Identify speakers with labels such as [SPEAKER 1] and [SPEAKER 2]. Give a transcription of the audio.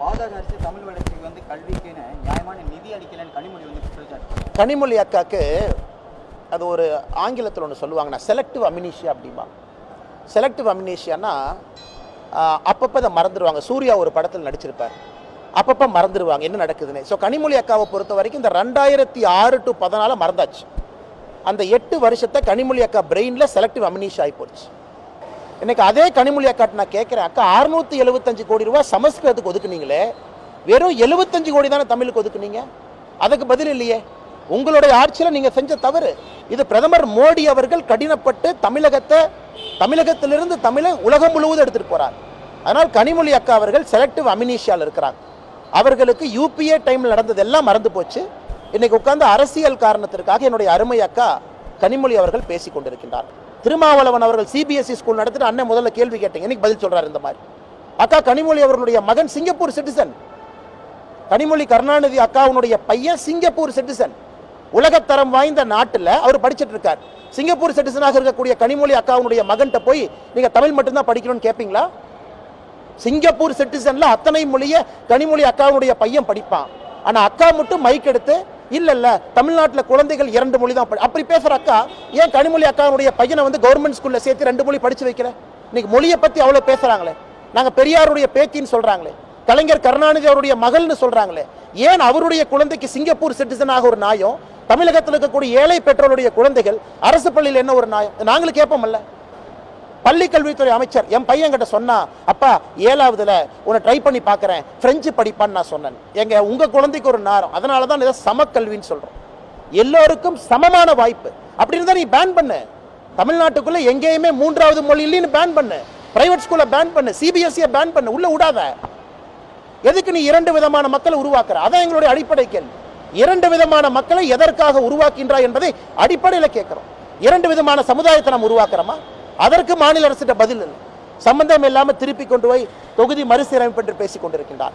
[SPEAKER 1] பாஜக அரசு தமிழ் வளர்ச்சிக்கு வந்து கல்விக்கு நியாயமான நிதி அளிக்கலன்னு கனிமொழி வந்து குற்றச்சாட்டு.
[SPEAKER 2] கனிமொழி அக்காவுக்கு அது ஒரு ஆங்கிலத்தில் ஒன்று சொல்லுவாங்கண்ணா, செலக்டிவ் அம்னீஷியா அப்படிம்பா. செலக்டிவ் அம்னீஷியானா அப்பப்போ அதை மறந்துடுவாங்க. சூர்யா ஒரு படத்தில் நடிச்சிருப்பார், அப்பப்போ மறந்துடுவாங்க என்ன நடக்குதுன்னு. ஸோ கனிமொழி அக்காவை பொறுத்த வரைக்கும் இந்த 2006 to 2014 மறந்தாச்சு. அந்த 8 வருஷத்தை கனிமொழி அக்கா பிரெயினில் செலக்டிவ் அம்னீஷியா ஆகி போச்சு. இன்னைக்கு அதே கனிமொழி அக்காட்டு நான் கேட்குறேன், அக்கா 675 கோடி ரூபா சமஸ்கிருதத்துக்கு ஒதுக்குனீங்களே, வெறும் 75 கோடி தானே தமிழுக்கு ஒதுக்குனீங்க, அதுக்கு பதில் இல்லையே. உங்களுடைய ஆட்சியில் நீங்கள் செஞ்ச தவறு இது. பிரதமர் மோடி அவர்கள் கடினப்பட்டு தமிழகத்திலிருந்து தமிழை உலகம் முழுவதும் எடுத்துகிட்டு போகிறார். அதனால் கனிமொழி அக்கா அவர்கள் செலக்டிவ் அம்னீஷியாவில் இருக்கிறாங்க. அவர்களுக்கு யூபிஏ டைமில் நடந்ததெல்லாம் மறந்து போச்சு. இன்னைக்கு உட்கார்ந்து அரசியல் காரணத்திற்காக என்னுடைய அருமை அக்கா கனிமொழி அவர்கள் பேசி கொண்டிருக்கின்றார். திருமாவளவன் அவர்கள் சிபிஎஸ்இ ஸ்கூல் நடத்திட்டு அண்ணன் முதல்ல கேள்வி கேட்டீங்க, இன்னைக்கு பதில் சொல்றாரு இந்த மாதிரி. அக்கா கனிமொழி அவர்களுடைய மகன் சிங்கப்பூர் சிட்டிசன். கனிமொழி கருணாநிதி அக்காவுடைய பையன் சிங்கப்பூர் சிட்டிசன். உலகத்தரம் வாய்ந்த நாட்டில் அவர் படிச்சுட்டு இருக்கார். சிங்கப்பூர் சிட்டிசனாக இருக்கக்கூடிய கனிமொழி அக்காவுடைய மகன்கிட்ட போய் நீங்க தமிழ் மட்டும்தான் படிக்கணும்னு கேட்பீங்களா? சிங்கப்பூர் சிட்டிசன்ல அத்தனை மொழியை கனிமொழி அக்காவுடைய பையன் படிப்பான். ஆனா அக்கா மட்டும் மைக் எடுத்து இல்ல தமிழ்நாட்டில் குழந்தைகள் 2 மொழி தான் அப்படி பேசுற அக்கா ஏன் கனிமொழி அக்காவுடைய பையனை வந்து கவர்மெண்ட் ஸ்கூல்ல சேர்த்து 2 மொழி படிச்சு வைக்கல? இன்னைக்கு மொழியை பத்தி அவ்வளவு பேசுறாங்களே, நாங்க பெரியாருடைய பேத்தின்னு சொல்றாங்களே, கலைஞர் கருணாநிதி அவருடைய மகள்னு சொல்றாங்களே, ஏன் அவருடைய குழந்தைக்கு சிங்கப்பூர் சிட்டிசனாக ஒரு நியாயம், தமிழகத்தில் இருக்கக்கூடிய ஏழை பெற்றோருடைய குழந்தைகள் அரசு பள்ளியில் என்ன ஒரு நியாயம்? நாங்களும் கேட்போம்ல. பள்ளி கல்வித்துறை அமைச்சர் என் பையன் கிட்ட சொன்னா, அப்பா 7ஆவதுல உன்னை ட்ரை பண்ணி பார்க்குறேன், பிரெஞ்சு படிப்பான்னு நான் சொன்னேன். உங்க குழந்தைக்கு ஒரு நேரம், அதனால தான் இதை சமக்கல்வின்னு சொல்றோம். எல்லோருக்கும் சமமான வாய்ப்பு அப்படின்னு தான் நீ பேன் பண்ணு. தமிழ்நாட்டுக்குள்ள எங்கேயுமே 3வது மொழி இல்லைன்னு பேன் பண்ணு, பிரைவேட் ஸ்கூலை பேன் பண்ணு, சிபிஎஸ்இ பேன் பண்ணு, உள்ள விடாத. எதுக்கு நீ 2 விதமான மக்களை உருவாக்குற? அதான் எங்களுடைய அடிப்படை கேள்வி. 2 விதமான மக்களை எதற்காக உருவாக்கின்றாய் என்பதை அடிப்படையில் கேட்கிறோம். 2 விதமான சமுதாயத்தை நாம் உருவாக்குறோமா? அதற்கு மாநில அரசிட்ட பதில் இல்லை. சம்பந்தம் இல்லாமல் திருப்பி கொண்டு போய் தொகுதி மறுசீரமைப்பு என்று பேசிக் கொண்டிருக்கின்றார்.